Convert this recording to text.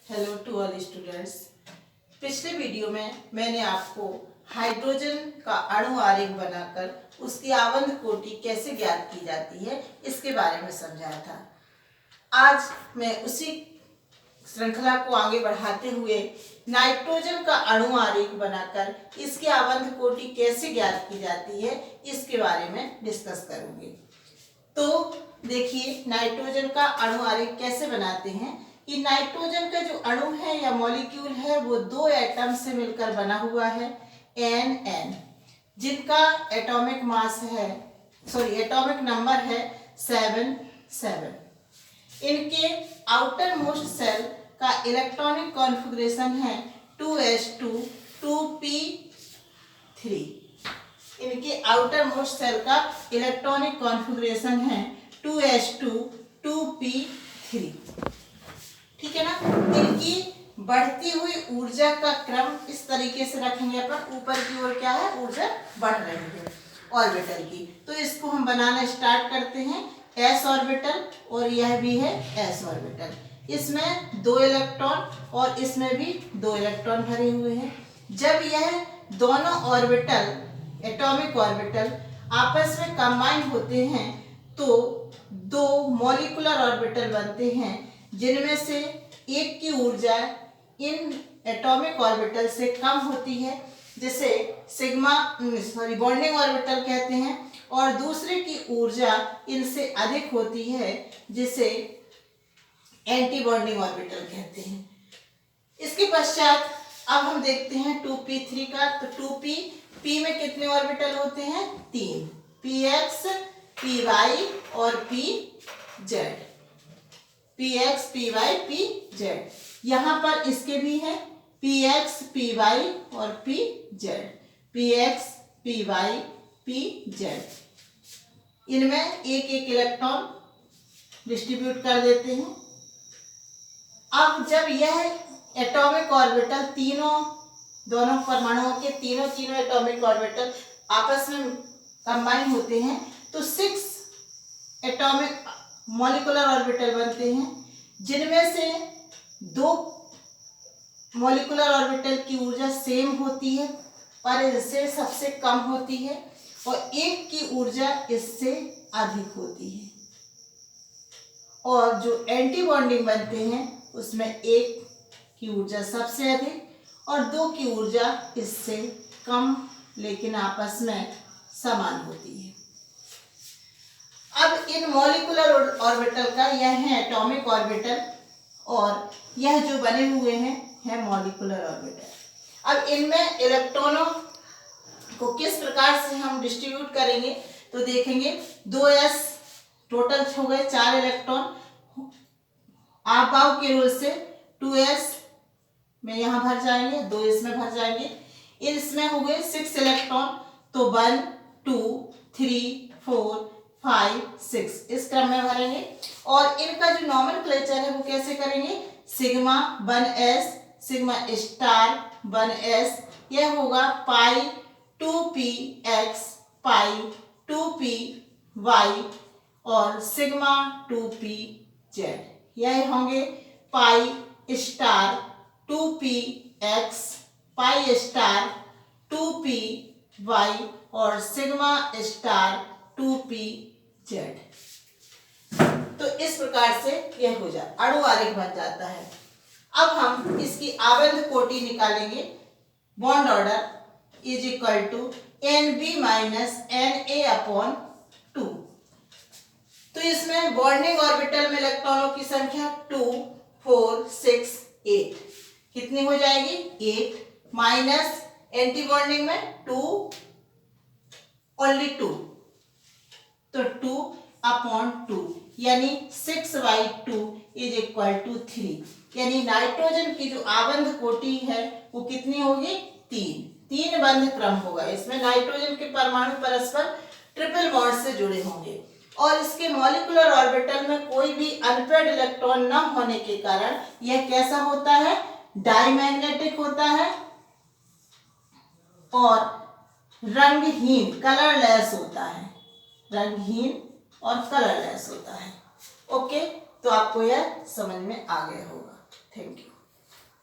Hello to all students. पिछले video में मैंने आपको हाइड्रोजन का अणु आरेख बनाकर उसकी आबंध कोटि कैसे ज्ञात की जाती है इसके बारे में समझाया था। आज मैं उसी श्रृंखला को आगे बढ़ाते हुए नाइट्रोजन का अणु आरेख बनाकर इसकी आबंध कोटि कैसे ज्ञात की जाती है इसके बारे में डिस्कस करूंगी। तो देखिए नाइट्रोजन का अणु आरेख कैसे बनाते हैं कि नाइट्रोजन का जो अणु है या मॉलिक्यूल है वो दो एटम से मिलकर बना हुआ है NN, जिनका एटॉमिक मास है एटॉमिक नंबर है 7. इनके आउटर मोस्ट सेल का इलेक्ट्रॉनिक कॉन्फ़िगरेशन है 2s2 2p3। इनके आउटर मोस्ट सेल का इलेक्ट्रॉनिक कॉन्फ़िगरेशन है 2s2 2p3। ठीक है ना। इनकी बढ़ती हुई ऊर्जा का क्रम इस तरीके से रखेंगे अपन, ऊपर की ओर क्या है ऊर्जा बढ़ रही है ऑर्बिटल की। तो इसको हम बनाना स्टार्ट करते हैं s ऑर्बिटल और यह भी है s ऑर्बिटल। इसमें 2 इलेक्ट्रॉन और इसमें भी 2 इलेक्ट्रॉन भरे हुए हैं। जब यह दोनों ऑर्बिटल एटॉमिक ऑर्बिटल आपस में कंबाइन होते हैं तो 2 मॉलिक्यूलर ऑर्बिटल बनते हैं, जिनमें से एक की ऊर्जा इन एटॉमिक ऑर्बिटल से कम होती है, जिसे बॉन्डिंग ऑर्बिटल कहते हैं, और दूसरे की ऊर्जा इनसे अधिक होती है, जिसे एंटी बॉन्डिंग ऑर्बिटल कहते हैं। इसके पश्चात अब हम देखते हैं 2p3 का। तो 2p में कितने ऑर्बिटल होते हैं 3, px py और pz। px py pz यहाँ पर इसके भी है px py और pz, px py pz। इनमें एक एक इलेक्ट्रॉन डिस्ट्रीब्यूट कर देते हैं। अब जब यह एटॉमिक ऑर्बिटल दोनों परमाणुओं के तीनों एटॉमिक ऑर्बिटल आपस में कंबाइन होते हैं तो 6 एटॉमिक मॉलिक्यूलर ऑर्बिटल बनते हैं, जिनमें से 2 मॉलिक्यूलर ऑर्बिटल की ऊर्जा सेम होती है पर इससे सबसे कम होती है, और एक की ऊर्जा इससे अधिक होती है। और जो एंटी बॉन्डिंग बनते हैं उसमें एक की ऊर्जा सबसे अधिक और 2 की ऊर्जा इससे कम लेकिन आपस में समान होती है। अब इन मॉलिक्यूलर ऑर्बिटल का यह है एटॉमिक ऑर्बिटल और यह जो बने हुए हैं है मॉलिक्यूलर ऑर्बिटल। अब इनमें इलेक्ट्रॉनों को किस प्रकार से हम डिस्ट्रीब्यूट करेंगे तो देखेंगे 2s टोटल हो गए 4 इलेक्ट्रॉन। आप बाव के रूल से 2s में यहाँ भर जाएंगे, 2 इसमें भर जाएंगे। इसमें हो गए 6 इलेक्ट्रॉन, तो 1 2 3 4 5 6 इस क्रम में भरेंगे। और इनका जो नॉमेनक्लेचर है वो कैसे करेंगे, sigma 1s sigma star 1s, यह होगा पाई 2px पाई 2py और सिग्मा 2pz, यह होंगे pi star 2px pi star 2py और सिग्मा स्टार 2pz। तो इस प्रकार से यह हो जाए अणु आरेख बन जाता है। अब हम इसकी आबंध कोटि निकालेंगे। Bond order is equal to NB minus Na/2। तो इसमें बॉन्डिंग ऑर्बिटल में इलेक्ट्रॉनों की संख्या 2 4 6 8 कितनी हो जाएगी 8, माइनस एंटी बॉन्डिंग में 2 ओनली 2, तो 2/2 यानी 6/2 इज इक्वल टू 3। यानी नाइट्रोजन की जो आबंध कोटि है वो कितनी होगी 3 बंध क्रम होगा। इसमें नाइट्रोजन के परमाणु परस्पर ट्रिपल बॉन्ड से जुड़े होंगे और इसके मॉलिक्यूलर ऑर्बिटल में कोई भी अनपेयर्ड इलेक्ट्रॉन न होने के कारण यह कैसा होता है डाईमैग्नेटिक होता है और रंगहीन कलरलेस होता है, रंगहीन और कलरलेस होता है। ओके, तो आपको यह समझ में आ गया होगा। Thank you.